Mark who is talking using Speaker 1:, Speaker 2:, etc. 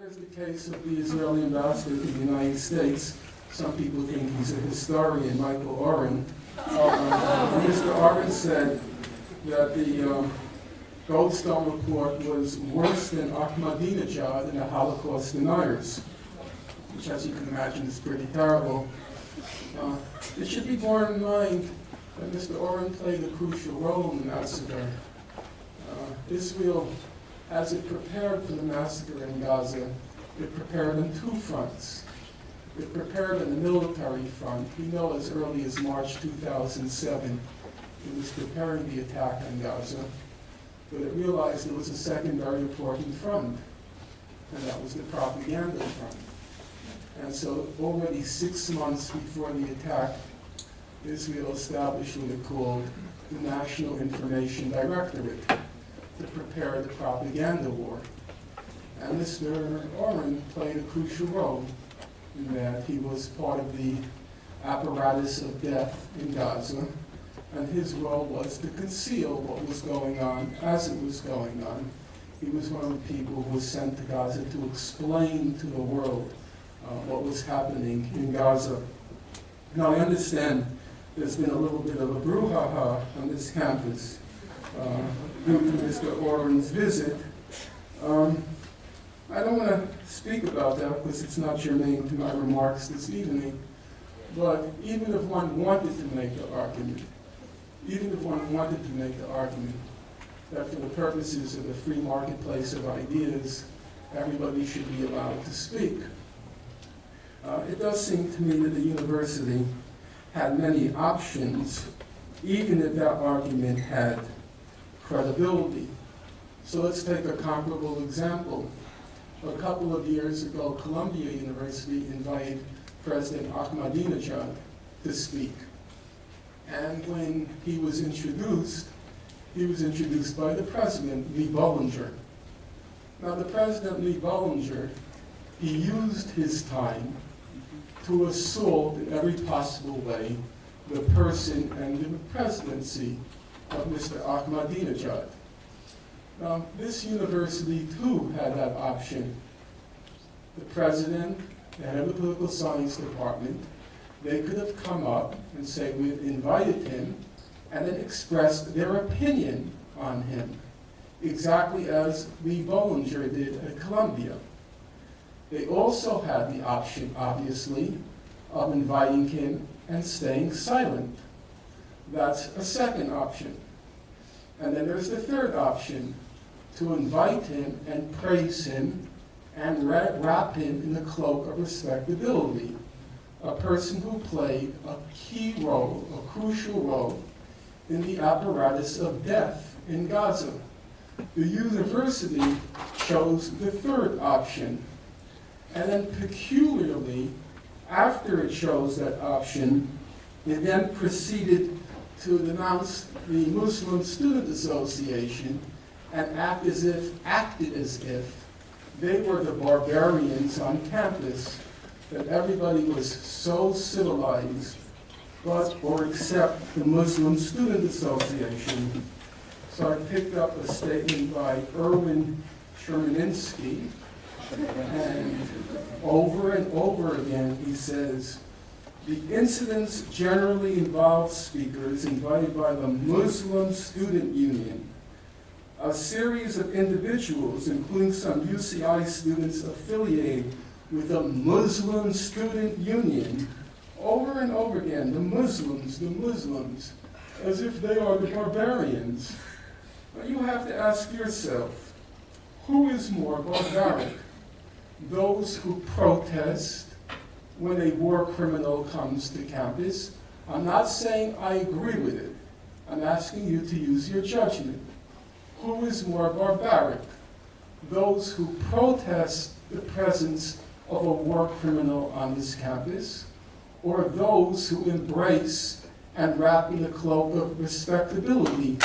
Speaker 1: there's the case of the Israeli ambassador to the United States. Some people think he's a historian, Michael Oren. Mr. Oren said that the Goldstone report was worse than Ahmadinejad and the Holocaust deniers, which, as you can imagine, is pretty terrible. It should be borne in mind that Mr. Oren played a crucial role in the massacre. Israel, as it prepared for the massacre in Gaza, it prepared on two fronts. It prepared on the military front. We know as early as March 2007, it was preparing the attack on Gaza, but it realized there was a second very important front, and that was the propaganda front. And so already 6 months before the attack, Israel established what it called the National Information Directorate to prepare the propaganda war. And Mr. Oren played a crucial role in that. He was part of the apparatus of death in Gaza, and his role was to conceal what was going on as it was going on. He was one of the people who was sent to Gaza to explain to the world what was happening in Gaza. Now, I understand there's been a little bit of a brouhaha on this campus due to Mr. Oren's visit. I don't want to speak about that because it's not germane to my remarks this evening, but even if one wanted to make the argument, that for the purposes of the free marketplace of ideas, everybody should be allowed to speak. It does seem to me that the university had many options, even if that argument had credibility. So let's take a comparable example. A couple of years ago, Columbia University invited President Ahmadinejad to speak. And when he was introduced by the president, Lee Bollinger. Now, the president, Lee Bollinger, he used his time to assault in every possible way the person and the presidency of Mr. Ahmadinejad. Now, this university too had that option. The president, the head of the political science department, they could have come up and say, we've invited him, and then expressed their opinion on him, exactly as Lee Bollinger did at Columbia. They also had the option, obviously, of inviting him and staying silent. That's a second option. And then there's the third option, to invite him and praise him and wrap him in the cloak of respectability, a person who played a key role, a crucial role, in the apparatus of death in Gaza. The university chose the third option, and then peculiarly, after it chose that option, it then proceeded to denounce the Muslim Student Association and acted as if they were the barbarians on campus, that everybody was so civilized, except the Muslim Student Association. So I picked up a statement by Oren Shermaninsky, and over again he says, the incidents generally involve speakers invited by the Muslim Student Union. A series of individuals, including some UCI students affiliated with the Muslim Student Union, over and over again, the Muslims, as if they are the barbarians. Now you have to ask yourself, who is more barbaric? Those who protest when a war criminal comes to campus? I'm not saying I agree with it. I'm asking you to use your judgment. Who is more barbaric? Those who protest the presence of a war criminal on this campus, or those who embrace and wrap in the cloak of respectability